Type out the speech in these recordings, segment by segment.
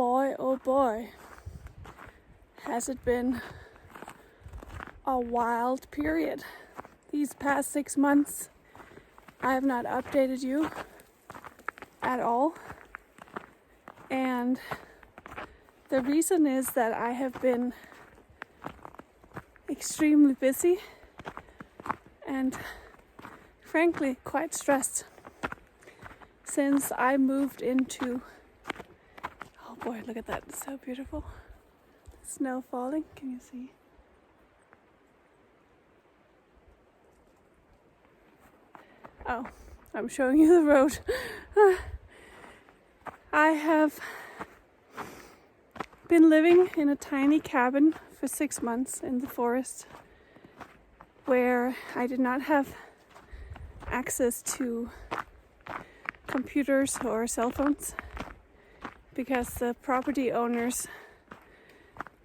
oh boy, has it been a wild period. These past 6 months, I have not updated you at all. And the reason is that I have been extremely busy and frankly quite stressed since I moved into, oh boy, look at that, it's so beautiful. Snow falling, can you see? Oh, I'm showing you the road. I have been living in a tiny cabin for 6 months in the forest where I did not have access to computers or cell phones because the property owners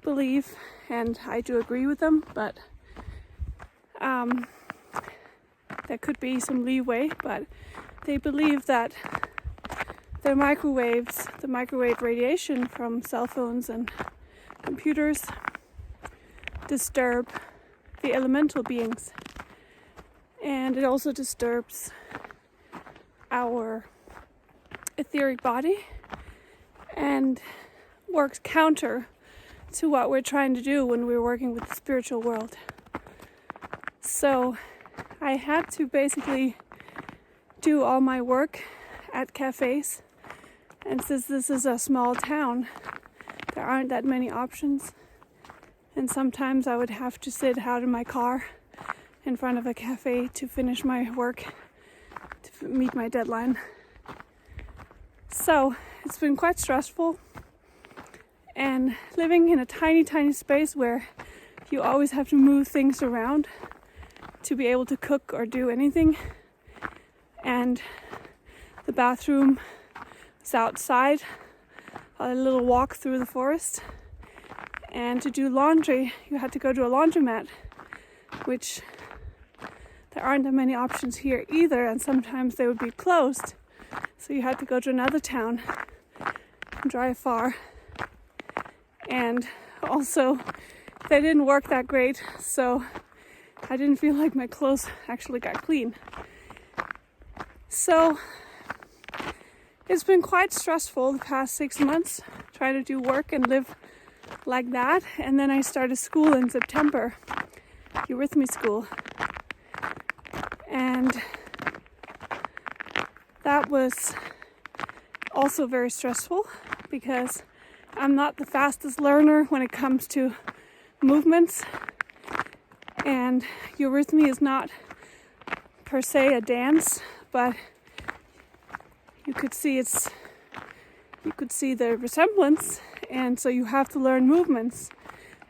believe, and I do agree with them, but there could be some leeway, but they believe that the microwave radiation from cell phones and computers disturb the elemental beings, and it also disturbs our etheric body and works counter to what we're trying to do when we're working with the spiritual world. So I had to basically do all my work at cafes, and since this is a small town, there aren't that many options, and sometimes I would have to sit out in my car in front of a cafe to finish my work, to meet my deadline. So it's been quite stressful, and living in a tiny space where you always have to move things around to be able to cook or do anything, and the bathroom is outside, a little walk through the forest, and to do laundry you had to go to a laundromat, which there aren't that many options here either, and sometimes they would be closed, so you had to go to another town and drive far, and also they didn't work that great, so I didn't feel like my clothes actually got clean. So it's been quite stressful the past 6 months trying to do work and live like that. And then I started school in September, eurythmy school. And that was also very stressful because I'm not the fastest learner when it comes to movements. And eurythmy is not per se a dance, but you could see the resemblance, and so you have to learn movements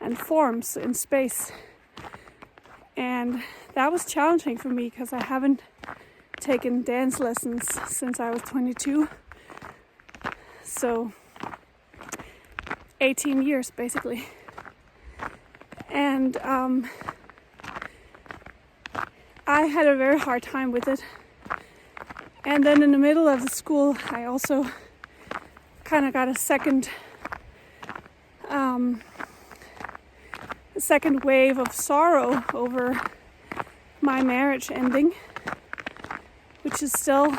and forms in space. And that was challenging for me because I haven't taken dance lessons since I was 22. So 18 years basically. And I had a very hard time with it. And then in the middle of the school, I also kind of got a second wave of sorrow over my marriage ending, which is still,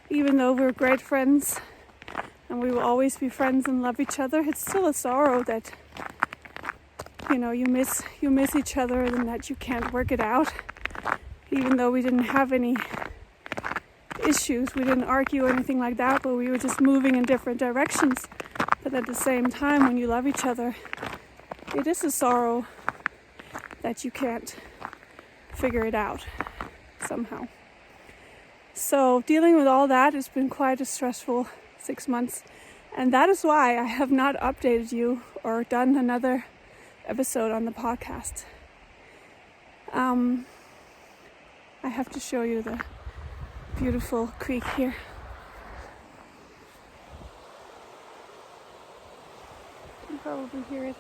even though we're great friends and we will always be friends and love each other, it's still a sorrow that, you know, you miss each other and that you can't work it out. Even though we didn't have any issues, we didn't argue or anything like that, but we were just moving in different directions. But at the same time, when you love each other, it is a sorrow that you can't figure it out somehow. So dealing with all that has been quite a stressful 6 months, and that is why I have not updated you or done another episode on the podcast. I have to show you the beautiful creek here. You can probably hear it.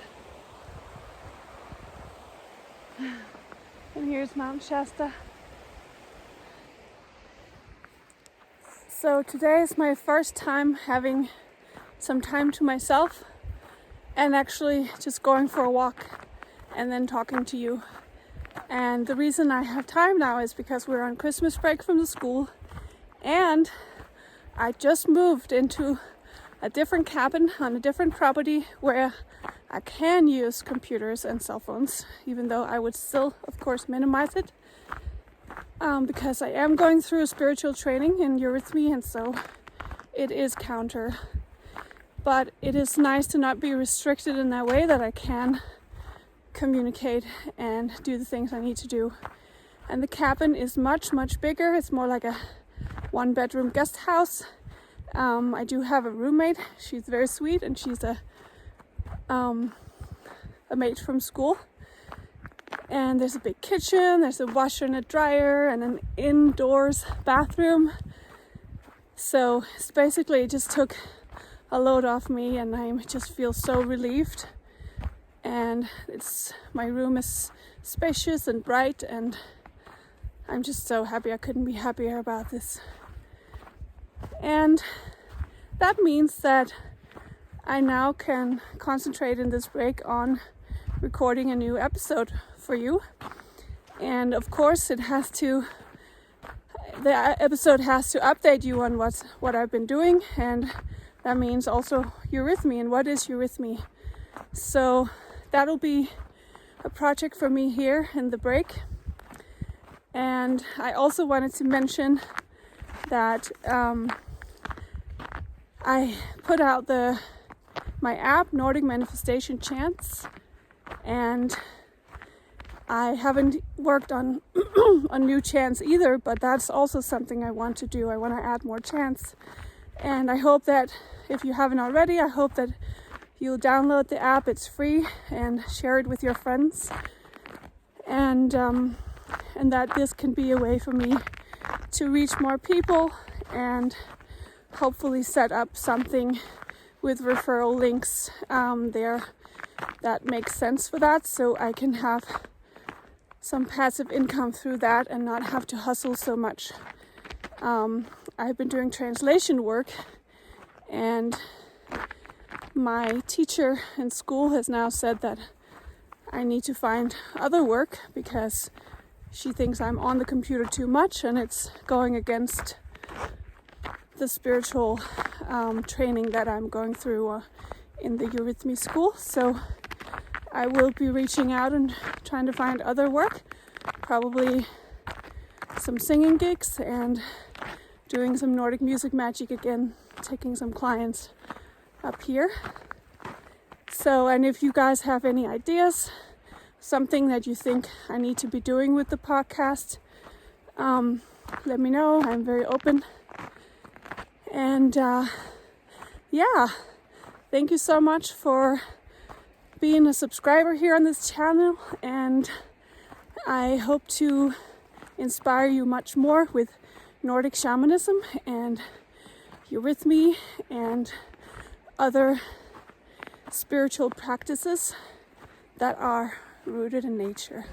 And here's Mount Shasta. So today is my first time having some time to myself and actually just going for a walk and then talking to you. And the reason I have time now is because we're on Christmas break from the school, and I just moved into a different cabin on a different property where I can use computers and cell phones, even though I would still, of course, minimize it, because I am going through a spiritual training in eurythmy, and so it is counter. But it is nice to not be restricted in that way, that I can communicate and do the things I need to do. And the cabin is much, much bigger. It's more like a 1-bedroom guest house. I do have a roommate. She's very sweet, and she's a mate from school. And there's a big kitchen, there's a washer and a dryer, and an indoors bathroom. So it's basically, it just took a load off me, and I just feel so relieved. And my room is spacious and bright, and I'm just so happy. I couldn't be happier about this. And that means that I now can concentrate in this break on recording a new episode for you. And of course the episode has to update you on what I've been doing, and that means also eurythmy and what is eurythmy. So that'll be a project for me here in the break. And I also wanted to mention that I put out my app, Nordic Manifestation Chants, and I haven't worked on new chants either, but that's also something I want to do. I want to add more chants, and I hope that if you haven't already, I hope that you'll download the app. It's free, and share it with your friends, and that this can be a way for me to reach more people and hopefully set up something with referral links there that makes sense for that, so I can have some passive income through that and not have to hustle so much. I've been doing translation work, and my teacher in school has now said that I need to find other work because she thinks I'm on the computer too much, and it's going against the spiritual training that I'm going through in the eurythmy school. So I will be reaching out and trying to find other work, probably some singing gigs and doing some Nordic music magic again, taking some clients up here. So, and if you guys have any ideas, something that you think I need to be doing with the podcast, let me know. I'm very open. And yeah, thank you so much for being a subscriber here on this channel, and I hope to inspire you much more with Nordic shamanism and eurythmy and other spiritual practices that are rooted in nature.